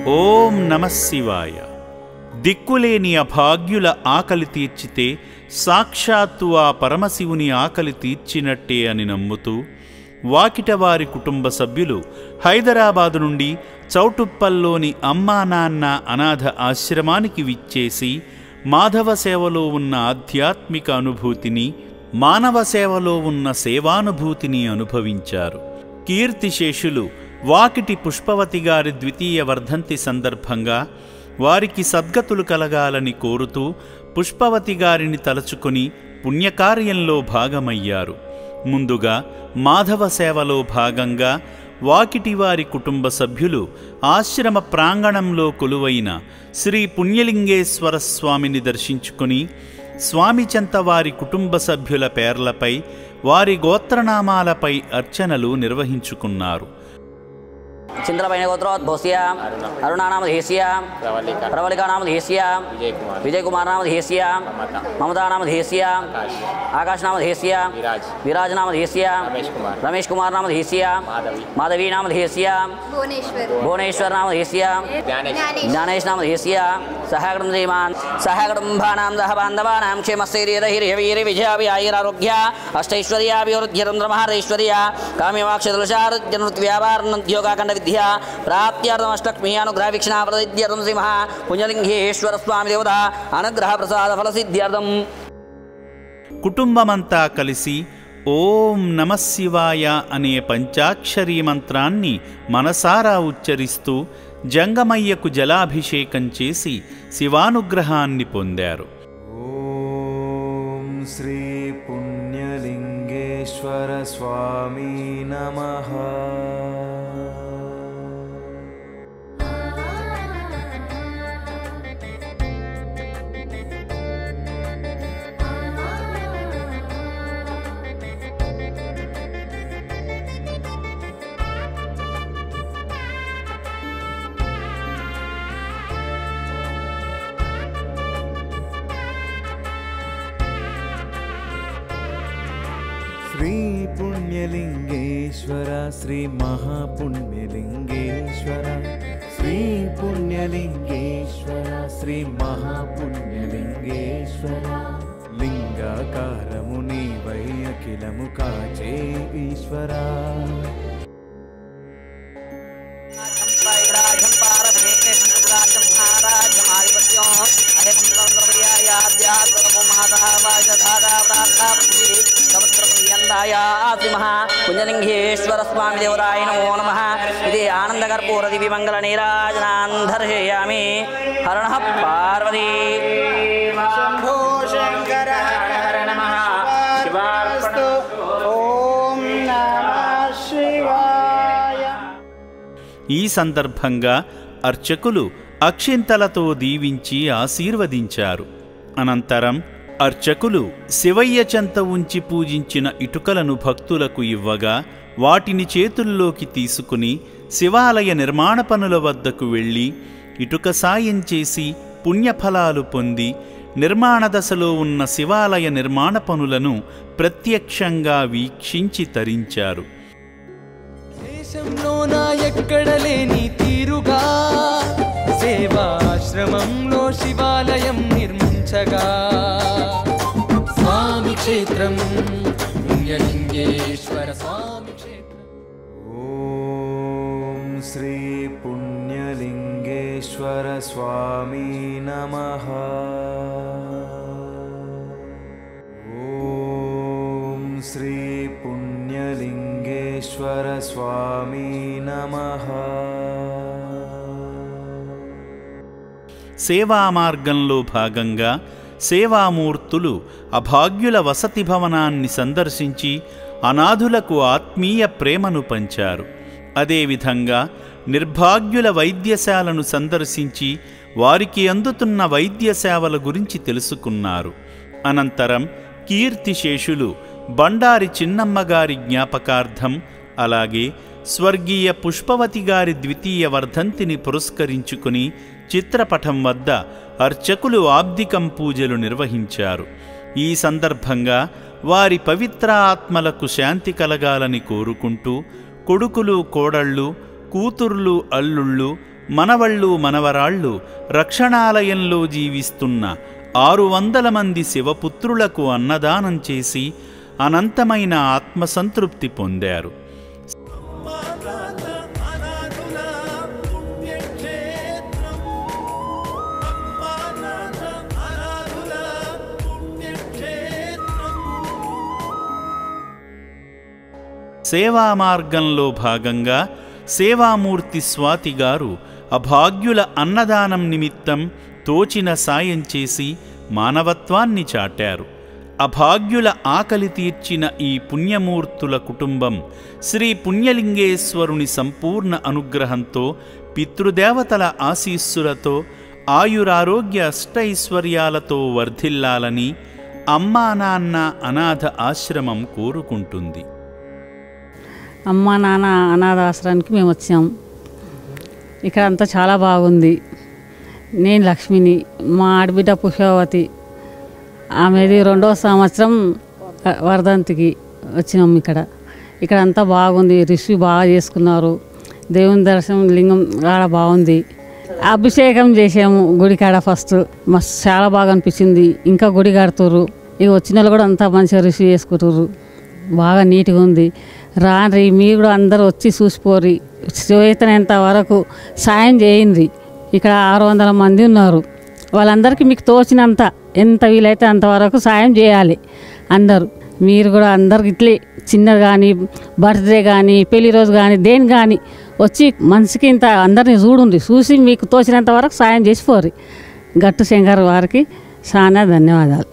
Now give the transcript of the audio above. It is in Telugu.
ఓం నమః శివాయ. దిక్కులేని అభాగ్యుల ఆకలి తీర్చితే సాక్షాత్తు ఆ పరమశివుని ఆకలి తీర్చినట్టే అని నమ్ముతూ వాకిటవారి కుటుంబ సభ్యులు హైదరాబాదు నుండి చౌటుప్పల్లోని అమ్మా నాన్న అనాథ ఆశ్రమానికి విచ్చేసి మాధవ సేవలో ఉన్న ఆధ్యాత్మిక అనుభూతిని, మానవ సేవలో ఉన్న సేవానుభూతిని అనుభవించారు. కీర్తిశేషులు వాకిటి పుష్పవతి గారి ద్వితీయ వర్ధంతి సందర్భంగా వారికి సద్గతులు కలగాలని కోరుతూ పుష్పవతి గారిని తలచుకొని పుణ్యకార్యంలో భాగమయ్యారు. ముందుగా మాధవ సేవలో భాగంగా వాకిటివారి కుటుంబ సభ్యులు ఆశ్రమ ప్రాంగణంలో కొలువైన శ్రీ పుణ్యలింగేశ్వర స్వామిని దర్శించుకుని స్వామి చెంత వారి కుటుంబ సభ్యుల పేర్లపై, వారి గోత్రనామాలపై అర్చనలు నిర్వహించుకున్నారు. चिंद्रपैनगोत्रोद्भोष्य अरुणानामधेष्य प्रवलिकानामधेष्य विजयकुमारनामधेष्य ममतानामधेष्य आकाशनामधेष्य विराजनामधेष्य रमेशकुमारनामधेष्य माधवीनामधेष्य भुवनेश्वरनामधेष्य ज्ञानेशनामधेष्य सहकुटुम्बानां सहबान्धवानां क्षेमस्थैर्यधैर्यवीर्यविजयाभिआयुरारोग्य अष्टैश्वर्याभिवृद्धिरन्द्रमहादैश्वर्य काम्यवाक्षदलशारुद्यनुद्व्यापारनोद्योगाखण्ड विद्या प्राप्त्यार्थमष्टक्ष्मी अनुग्रह वीक्षणा प्रसिद्ध्यर्थं श्री महा पुण्यलिंगेश्वर स्वामी देवता अनुग्रह प्रसाद फल सिद्ध्यर्थं. కుటుంబమంతా కలిసి ఓం నమః శివాయ అనే పంచాక్షరీ మంత్రాన్ని మనసారా ఉచ్చరిస్తూ జంగమయ్యకు జలాభిషేకం చేసి శివానుగ్రహాన్ని పొందారు. ఓం శ్రీ పుణ్యలింగేశ్వర స్వామి నమః. శ్రీ పుణ్యలింగేశ్వర శ్రీ మహాపుణ్యలింగేశ్వర శ్రీ పుణ్యలింగేశ్వర శ్రీ మహాపుణ్యలింగేశ్వర లింగాకారము నీవై అఖిలము కాచే ఈశ్వర. पुण्यलिंगेश्वर स्वामी देवताय नमो नमः. इति आनंदकर्पूर दिव्यमंगल नीराजनान् दर्शयामि. हर नमः पार्वती शंभो शंकर हर नमः शिवार्पणमस्तु. ओम नमः शिवाय. ఈ సందర్భంగా అర్చకులు అక్షింతలతో దీవించి ఆశీర్వదించారు. అనంతరం అర్చకులు శివయ్య చెంత ఉంచి పూజించిన ఇటుకలను భక్తులకు ఇవ్వగా వాటిని చేతుల్లోకి తీసుకుని శివాలయ నిర్మాణ పనుల వద్దకు వెళ్ళి ఇటుక సాయం చేసి పుణ్యఫలాలు పొంది నిర్మాణ దశలో ఉన్న శివాలయ నిర్మాణ పనులను ప్రత్యక్షంగా వీక్షించి తరించారు. దేశంలోనా ఎక్కడ లేని తీరుగా సేవాశ్రమంలో శివాలయం నిర్మించగా స్వామి క్షేత్రం పుణ్యలింగేశ్వర స్వామి క్షేత్రం. ఓం శ్రీ పుణ్యలింగేశ్వర స్వామి నమః. ఓం శ్రీ పుణ్యలింగేశ్వర స్వామి నమః. సేవా మార్గంలో భాగంగా సేవామూర్తులు అభాగ్యుల వసతి భవనాన్ని సందర్శించి అనాథులకు ఆత్మీయ ప్రేమను పంచారు. అదేవిధంగా నిర్భాగ్యుల వైద్యశాలను సందర్శించి వారికి అందుతున్న వైద్య సేవల గురించి తెలుసుకున్నారు. అనంతరం కీర్తిశేషులు బండారి చిన్నమ్మగారి జ్ఞాపకార్థం, అలాగే స్వర్గీయ పుష్పవతి గారి ద్వితీయ వర్ధంతిని పురస్కరించుకుని చిత్రపటం వద్ద అర్చకులు ఆబ్దికం పూజలు నిర్వహించారు. ఈ సందర్భంగా వారి పవిత్ర ఆత్మలకు శాంతి కలగాలని కోరుకుంటూ కొడుకులు, కోడళ్ళు, కూతుర్లు, అల్లుళ్ళు, మనవళ్ళు మనవరాళ్ళు రక్షణాలయంలో జీవిస్తున్న 600 మంది శివపుత్రులకు అన్నదానం చేసి అనంతమైన ఆత్మసంతృప్తి పొందారు. సేవా మార్గంలో భాగంగా సేవామూర్తి స్వాతి గారు అభాగ్యుల అన్నదానం నిమిత్తం తోచిన సాయం చేసి మానవత్వాన్ని చాటారు. అభాగ్యుల ఆకలి తీర్చిన ఈ పుణ్యమూర్తుల కుటుంబం శ్రీ పుణ్యలింగేశ్వరుని సంపూర్ణ అనుగ్రహంతో, పితృదేవతల ఆశీస్సులతో, ఆయురారోగ్య అష్టైశ్వర్యాలతో వర్ధిల్లాలని అమ్మా నాన్న అనాథ ఆశ్రమం కోరుకుంటుంది. అమ్మా నాన్న అనాథ ఆశ్రమానికి మేము వచ్చాము. ఇక్కడ అంతా చాలా బాగుంది. నేను లక్ష్మిని, మా ఆడబిడ్డ పుష్పవతి, ఆమెది 2వ సంవత్సరం వర్ధంతికి వచ్చినాము. ఇక్కడ అంతా బాగుంది. రిసీవ్ బాగా చేసుకున్నారు. దేవుని దర్శనం లింగం కాడ బాగుంది. అభిషేకం చేసాము గుడి కాడ. ఫస్ట్ మస్తు చాలా బాగా అనిపించింది. ఇంకా గుడి కడుతుర్రు. ఇక వచ్చిన వాళ్ళు కూడా అంతా మంచిగా రిసీవ్ చేసుకుంటుర్రు. బాగా నీట్గా ఉంది. రాండ్రి, మీరు కూడా అందరూ వచ్చి చూసిపోరి. చేతనంత వరకు సాయం చేయండి. ఇక్కడ 600 మంది ఉన్నారు. వాళ్ళందరికీ మీకు తోచినంత, ఎంత వీలైతే అంతవరకు సాయం చేయాలి అందరూ. మీరు కూడా అందరికి ఇట్లే చిన్నది కానీ, బర్త్డే కానీ, పెళ్లి రోజు కానీ, దేని కానీ వచ్చి మనిషికి ఇంత అందరినీ చూసి మీకు తోచినంత వరకు సాయం చేసిపోరి. గట్టు శంకర్ వారికి చాలా ధన్యవాదాలు.